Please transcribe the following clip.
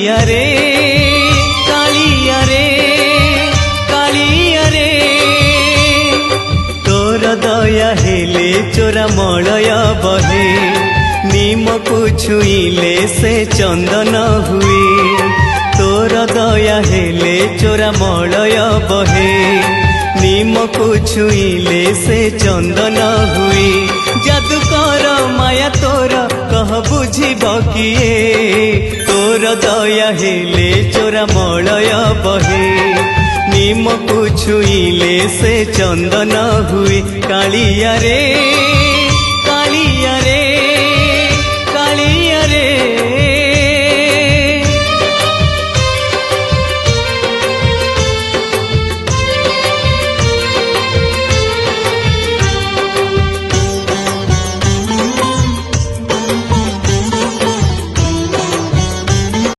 कालिया रे कालिया रे कालिया रे तोर दया हेले चोरा मलय बहे निम को छुईले से चंदन हुए तोर दया हेले चोरा मलय बहे निम को छुईले से चंदन हुए जादूकर माया तोर कह बुझिब किए तोर दया हेले चोरा मलय बहे निम को छुईले से चंदन हुए कालिया रे।